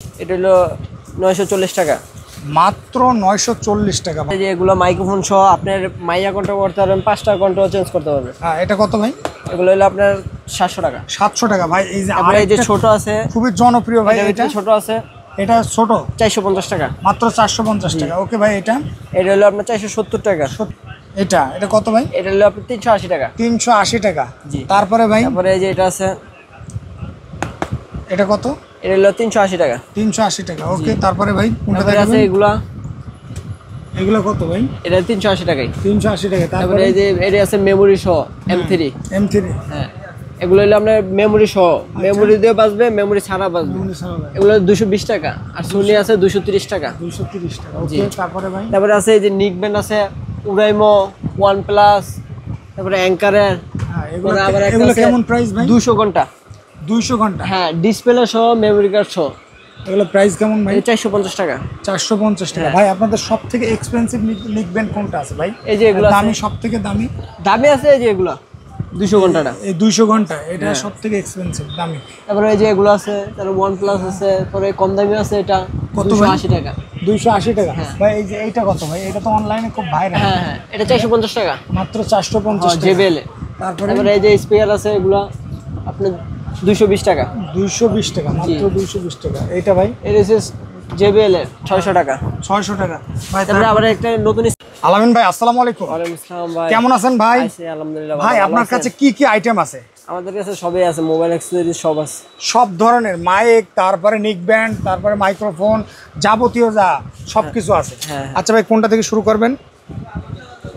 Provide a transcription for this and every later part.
এটা হলো 940 টাকা। মাত্র 940 টাকা। এই যে এগুলো মাইক্রোফোন সহ আপনার মাইয়া কন্ট্রোল করতে পারবেন, 5টা কন্ট্রোল চেঞ্জ করতে পারবেন। হ্যাঁ, এটা কত ভাই? এগুলো হলো আপনার 700 টাকা। 700 টাকা ভাই। এই যে এই যে ছোট আছে, খুবই জনপ্রিয় ভাই। এটা ছোট আছে, এটা ছোট 450 টাকা। মাত্র 450 টাকা। ওকে ভাই, এটা হলো আপনার 470 টাকা। এটা কত ভাই? এটা হলো আপনার 380 টাকা। 380 টাকা। জি। তারপরে ভাই, তারপরে এই যে এটা আছে, এটা কত? এটা হলো 380 টাকা। 380 টাকা। ওকে, তারপরে ভাই কোনটা তারপরে আছে দেখাবেন? এগুলো কত ভাই? এটা 380 টাকায়। 380 টাকা। তারপরে এই যে এটা আছে মেমোরি সহ M3। হ্যাঁ, এগুলো হলো আপনার মেমোরি সহ, মেমোরি দিয়ে বাজবে, মেমোরি ছাড়া বাজবে। এগুলো 220 টাকা। আর সোনি আছে 230 টাকা। 230 টাকা। ওকে, তারপরে ভাই, তারপরে আছে এই যে নিক ব্যান্ড আছে, উরাইমো, OnePlus, তারপরে অ্যাঙ্কারের। হ্যাঁ, এগুলো কেমন প্রাইস ভাই? 200 ঘন্টা। 200 ঘন্টা। হ্যাঁ, ডিসপ্লে সহ, মেমোরি কার্ড সহ। এগুলো প্রাইস কেমন ভাই? 450 টাকা। 450 টাকা। ভাই, আপনাদের সবথেকে এক্সপেন্সিভ নিক ব্যান্ড কোনটা আছে ভাই? এই যে এগুলো দামি, সবথেকে দামি আছে এই যে এগুলো 200 ঘন্টাটা। এই 200 ঘন্টা, এটা সবথেকে এক্সপেন্সিভ দামি। তারপরে এই যে এগুলো আছে, তারপরে OnePlus আছে, পরে কম দামি আছে, এটা কত? 280 টাকা। 280 টাকা। ভাই, এই যে এইটা কত ভাই? এটা তো অনলাইনে খুব ভাইরাল। হ্যাঁ, এটা 450 টাকা। মাত্র 450 টাকা। JBL। তারপরে এই যে স্পিয়ার আছে, এগুলো আপনার 220 টাকা। 220 টাকা, মাত্র 220 টাকা। এইটা ভাই? এটা হচ্ছে JBL এর 600 টাকা। 600 টাকা। ভাই, তারপরে আবার একটা নতুন। আলামিন ভাই, আসসালামু আলাইকুম। ওয়ালাইকুম আসসালাম ভাই, কেমন আছেন ভাই? আছি আলহামদুলিল্লাহ। ভাই, আপনার কাছে কি কি আইটেম আছে? আমাদের কাছে সবই আছে, মোবাইল অ্যাক্সেসরিজ সব আছে। সব ধরনের মাইক, তারপরে নিক ব্যান্ড, তারপরে মাইক্রোফোন, যাবতীয় যা সবকিছু আছে। হ্যাঁ। আচ্ছা ভাই, কোনটা থেকে শুরু করবেন?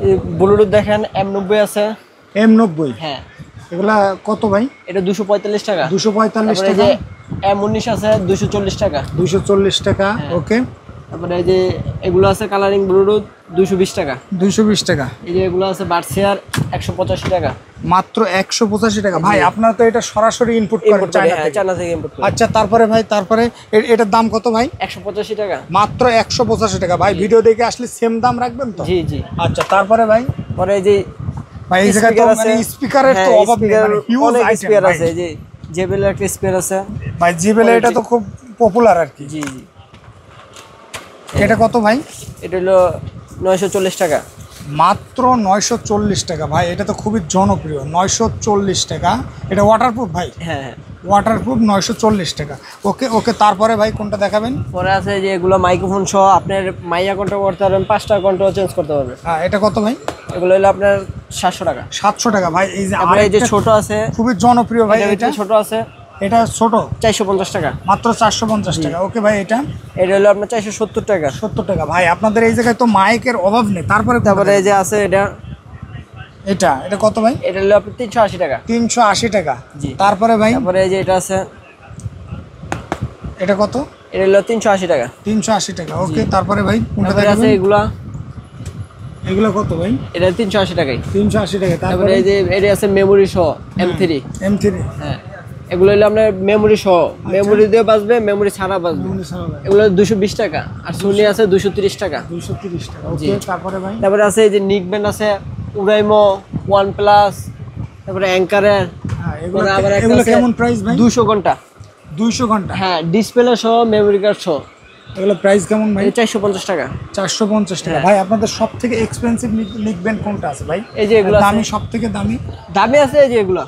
এই ব্লুটুথ দেখেন, M90 আছে। M90। হ্যাঁ। এগুলা কত ভাই? এটা 245 টাকা। 245 তারপরে এই টাকা। যে M19 আছে 240 টাকা। 240 টাকা। ওকে। তারপরে এই যে এগুলো আছে কালারিং ব্লুটুথ 220 টাকা। 220 টাকা। এই যে এগুলো আছে বাডশেয়ার 185 টাকা। মাত্র 185 টাকা। ভাই, আপনারা তো এটা সরাসরি ইনপুট করেন চায়না থেকে ইম্পোর্ট করি। আচ্ছা, তারপরে ভাই, তারপরে এটার দাম কত ভাই? 185 টাকা। মাত্র 185 টাকা। ভাই, ভিডিও দেখে আসলে সেম দাম রাখবেন তো? জি জি। আচ্ছা, তারপরে ভাই, পরে এই যে ভাই এই জায়গায় তো মানে স্পিকারের তো অভাব নেই, মানে হিউজ আইটেম স্পিয়ার আছে। এই যে JBL এর একটা স্পিয়ার আছে। ভাই, JBL এটা তো খুব পপুলার আর কি। জি জি। এটা কত ভাই? এটা হলো 940 টাকা। মাত্র 940 টাকা। ভাই, এটা তো খুবই জনপ্রিয়। 940 টাকা। এটা ওয়াটারপ্রুফ ভাই? হ্যাঁ হ্যাঁ, ওয়াটারপ্রুফ। 940 টাকা। ওকে ওকে, তারপরে ভাই কোনটা দেখাবেন? পরে আছে যে এগুলো মাইক্রোফোন সহ আপনার মাইয়া কন্ট্রোল করতে পারবেন, 5টা কন্ট্রোল চেঞ্জ করতে পারবেন। হ্যাঁ, এটা কত ভাই? এগুলো হলো আপনার 700 টাকা। 700 টাকা। ভাই, এই যে এই যে ছোট আছে, খুবই জনপ্রিয় ভাই। এটা ছোট আছে, এটা ছোট 450 টাকা। মাত্র 450 টাকা। ওকে ভাই, এটা হলো আপনার 470 টাকা। 70 টাকা। ভাই, আপনাদের এই জায়গায় তো মাইকের অভাব নেই। তারপরে এই যে আছে এটা কত ভাই? এটা হলো আপনার 380 টাকা। 380 টাকা। জি। তারপরে ভাই, এই যে এটা আছে, এটা কত? এটা হলো 380 টাকা। 380 টাকা। ওকে, তারপরে ভাই কোনটা আছে দেখাবেন? এগুলো কত ভাই? এটা 380 টাকায়। 380 টাকা। তারপরে এই যে এটা আছে মেমোরি সহ M3। হ্যাঁ, এগুলো হলো আপনার মেমোরি সহ, মেমোরি দিয়ে বাজবে, মেমোরি ছাড়া বাজবে। এগুলো 220 টাকা। আর সোনি আছে 230 টাকা। 230 টাকা। ওকে, তারপরে ভাই, তারপরে আছে এই যে নিক ব্যান্ড আছে, উরাইমো, OnePlus, তারপরে অ্যাঙ্কারের। হ্যাঁ, এগুলো কেমন প্রাইস ভাই? 200 ঘন্টা। 200 ঘন্টা। হ্যাঁ, ডিসপ্লে সহ, মেমোরি কার্ড সহ। এগুলো প্রাইস কেমন ভাই? 450 টাকা। 450 টাকা। ভাই, আপনাদের সবথেকে এক্সপেন্সিভ নিক ব্যান্ড কোনটা আছে ভাই? এই যে এগুলো দামি, সবথেকে দামি আছে এই যে এগুলো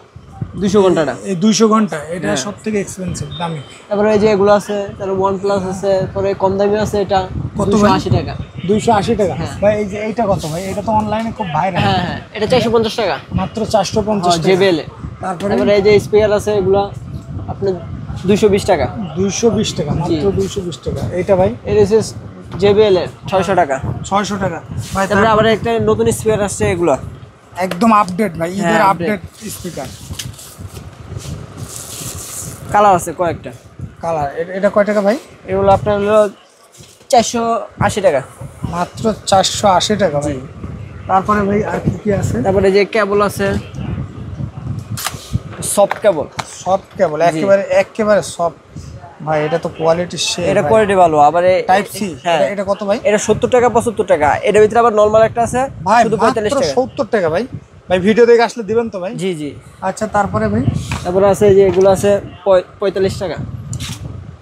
200 ঘন্টাটা। এই 200 ঘন্টা, এটা সবথেকে এক্সপেন্সিভ দামি। তারপরে এই যে এগুলো আছে, তারপরে OnePlus আছে, পরে কম দামি আছে, এটা কত? 280 টাকা। 280 টাকা। ভাই, এই যে এইটা কত ভাই? এটা তো অনলাইনে খুব ভাইরাল। হ্যাঁ, এটা 450 টাকা। মাত্র 450 টাকা। JBL। তারপরে এই যে স্পিয়ার আছে, এগুলো আপনার 220 টাকা। 220 টাকা। মাত্র 220 টাকা। এইটা ভাই? এটা হচ্ছে JBL এর 600 টাকা। 600 টাকা। ভাই, তারপরে আবার একটা নতুন স্পিয়ার আসছে, এগুলো একদম আপডেট ভাই, ঈদের আপডেট স্পিকার। কালার আছে কয়েকটা। কালার এটা কয় টাকা ভাই? এগুলো আপনার হলো 480 টাকা। মাত্র 480 টাকা ভাই। তারপরে ভাই আর কি আছে? তারপরে যে কেবল আছে, সফট কেবল। সফট কেবল, একেবারে সফট। ভাই, এটা তো কোয়ালিটি শেয়ার। এটা কোয়ালিটি ভালো। আবার টাইপ সি। এটা কত ভাই? এটা 70 টাকা 75 টাকা। এর ভিতরে আবার নরমাল একটা আছে, ভাই শুধু 45 টাকা। 70 টাকা ভাই। ভাই, ভিডিও দেখে আসলে দিবেন তো ভাই? জি জি। আচ্ছা, তারপরে ভাই, তারপরে আছে যে এগুলো আছে 45 টাকা।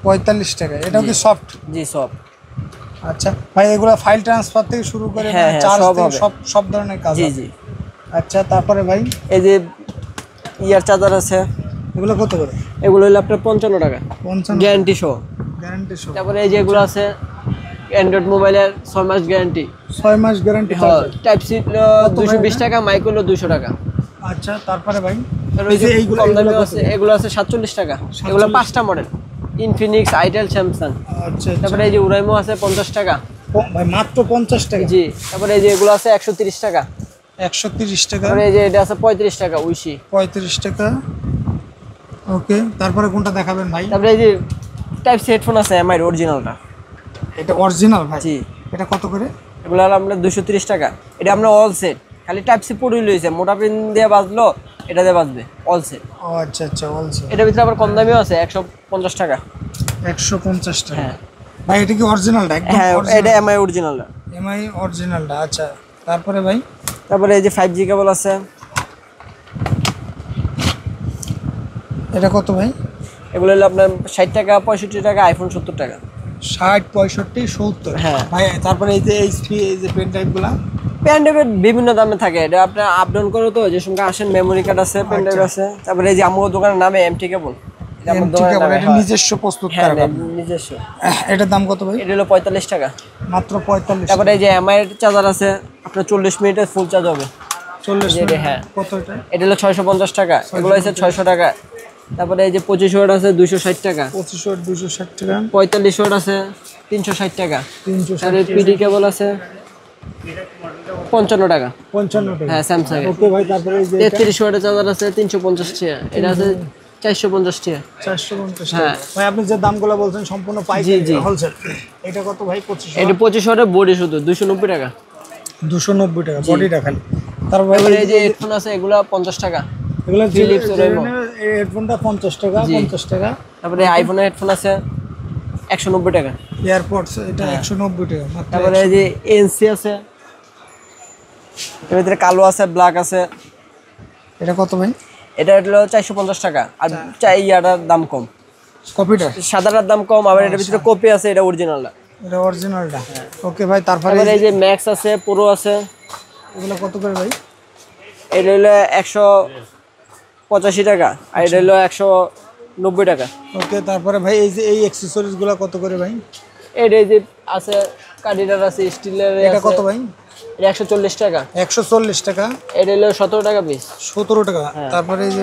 45 টাকা। এটাও কি সফট? জি সব। আচ্ছা ভাই, এগুলো ফাইল ট্রান্সফার থেকে শুরু করে হ্যাঁ, হ্যাঁ, চার্জ সব থেকে হবে। সব ধরনের কাজ জি হবে। জি। আচ্ছা তারপরে ভাই এই যে ইয়ার চার্জার আছে, এগুলো কত করে? এগুলো হলো আপনার 55 টাকা 55 গ্যারান্টি সহ। গ্যারান্টি সহ। তারপরে এই যে এগুলো আছে অ্যান্ড্রয়েড মোবাইলের 6 মাস গ্যারান্টি। 6 মাস গ্যারান্টি হ্যাঁ, চার্জার। টাইপ সি 220 টাকা, মাইক হলো 200 টাকা। আচ্ছা তারপরে ভাই আর ওই যে এইগুলো কম দামি কত আছে, করে? এগুলো আছে 47 টাকা। এগুলো 5টা মডেল, ইনফিনিক্স, আইটেল, স্যামসাং। আচ্ছা তারপরে এই যে উরাইমো আছে 50 টাকা। ভাই মাত্র 50 টাকা? জি। তারপরে এই যে এগুলো আছে 130 টাকা। 130 টাকা। তারপরে এই যে এটা আছে 35 টাকা উইশি। 35 টাকা। ওকে, তারপরে কোনটা দেখাবেন ভাই? তারপরে এই যে টাইপ সি হেডফোন আছে এমআই অরিজিনালটা। এটা অরিজিনাল ভাই? জি। এটা কত করে? এগুলো হলো আপনার 230 টাকা। এটা আপনার অল সেট, খালি টাইপ সি পুরোই লইছে, মোটা পিন দিয়ে বাজলো, এটা দিয়ে বাজবে, অল সেট। ও আচ্ছা আচ্ছা, অলসো। এটার ভিতরে আবার কম দামিও আছে 150 টাকা। 150 টাকা। হ্যাঁ ভাই এটা কি অরিজিনালটা? একদম হ্যাঁ, original? এটা এমআই অরিজিনালটা। এমআই অরিজিনালটা। আচ্ছা তারপরে ভাই তারপরে এই যে 5G কেবল আছে। এটা কত ভাই? এগুলো হলো আপনার 60 টাকা, 65 টাকা, আইফোন 70 টাকা। 60, 65, 70। হ্যাঁ। ভাই তারপরে এই যে এইচপি, এই যে পেন টাইপগুলা? পেন ড্রাইভের বিভিন্ন দামে থাকে, এটা আপনার আপ ডাউন করে, তো যে সঙ্গে আসেন মেমোরি কার্ড আছে, পেন ড্রাইভ আছে। তারপরে এই যে আমার দোকানের নামে এমটি কেবল, এটা আমার এমটি দোকানের কেবল, নামে, এটা হ্যাঁ। নিজস্ব প্রস্তুত হ্যাঁ, করা? নিজস্ব। এটার দাম কত ভাই? এটা হলো 45 টাকা। মাত্র 45। তারপরে এই যে এমআই এর চার্জার আছে, আপনার 40 মিনিটের ফুল চার্জ হবে। 40 এটা, হ্যাঁ। কত এটা? এটা হলো 650 টাকা, এগুলো হচ্ছে 600 টাকা। তারপরে এই যে 25 ওয়াট আছে 260 টাকা। 25 ওয়াট 260 টাকা। 45 ওয়াট আছে 360 টাকা। 360 তারপরে পিডি কেবল আছে 55 টাকা। 55 টাকা। হ্যাঁ, স্যামসাং এর। ওকে ভাই, তারপরে এই যে 33 ওয়াটের চার্জার আছে 350 টাকা। এটা আছে 450 টাকা। 450 হ্যাঁ। টাকা। ভাই আপনি যে দামগুলো বলছেন সম্পূর্ণ জি, পাইকারি জি। হোলসেল। এটা কত ভাই? 25 এটা 25 ওয়াটের বডি শুধু 290 টাকা। 290 টাকা বডিটা খালি। তারপর ভাই তারপরে এই যে হেডফোন আছে, এগুলো 50 টাকা। এগুলো Philips Oraimo। এই হেডফোনটা 50 টাকা। জি। 50 টাকা। তারপরে আইফোনের হেডফোন আছে 190 টাকা। এয়ারপডস এটা 190 টাকা মাত্র। তারপরে এই যে এনসি আছে, এর ভিতরে কালো আছে, ব্ল্যাক আছে। এটা কত ভাই? এটা হলো 450 টাকা। আর ইয়াটার দাম কম, কপিটা? সাদাটার দাম কম। আবার এটার ভিতরে কপি আছে, এটা অরিজিনালটা। এটা অরিজিনালটা। ওকে ভাই, তারপরে তারপরে এই যে ম্যাক্স আছে, প্রো আছে। এগুলো কত করে ভাই? এটা হলো 185 টাকা, আর এটা হলো 190 টাকা। ওকে, তারপরে ভাই এই যে এই অ্যাকসেসরিজ গুলো কত করে ভাই? এটা এই যে আছে, কার্ডিনার আছে, স্টিলের। এটা কত ভাই? এটা 140 টাকা। 140 টাকা। এটা হলো 17 টাকা পিস। 17 টাকা। তারপরে এই যে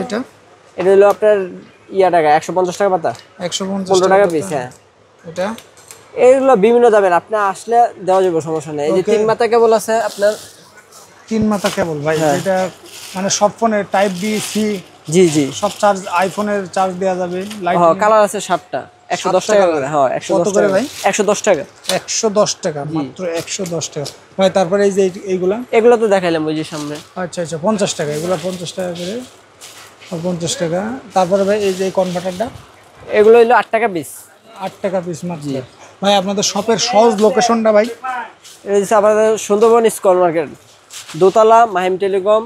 এটা হলো আপনার টাকা, 150 টাকা পাতা, 150 15 টাকা পিস। হ্যাঁ, এটা এইগুলো বিভিন্ন দামের, আপনি আসলে দেওয়া যাবে, সমস্যা নেই। এই যে 3 মাথা কেবল আছে আপনার। 3 মাথা কেবল ভাই? এটা মানে সব ফোনের টাইপ বি, সি? জি জি। সব চার্জ, আইফোনের চার্জ দেওয়া যাবে? লাইট হ্যাঁ, কালার আছে 7টা, 110 টাকা করে। হ্যাঁ, 110 কত করে টাকা ভাই? 110 টাকা। 110 টাকা, মাত্র 110 টাকা ভাই। তারপরে এই যে এইগুলা? এগুলো তো দেখাইলাম ওই যে সামনে। আচ্ছা আচ্ছা, 50 টাকা। এগুলো 50 টাকা করে, 50 টাকা। তারপরে ভাই এই যে কনভার্টারটা? এগুলো হলো 8 টাকা পিস। 8 টাকা পিস মাত্র। ভাই আপনাদের শপের সহজ লোকেশনটা ভাই? এটা হচ্ছে আমাদের সুন্দরবন স্কয়ার মার্কেট, দোতলা, মাহিম টেলিকম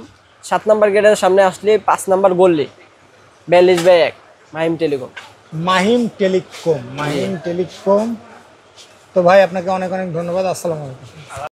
7 নম্বর গেটের সামনে আসলে 5 নম্বর গলি, 42/1, মাহিম টেলিকম। মাহিম টেলিকম। তো ভাই আপনাকে অনেক অনেক ধন্যবাদ। আসসালামু আলাইকুম।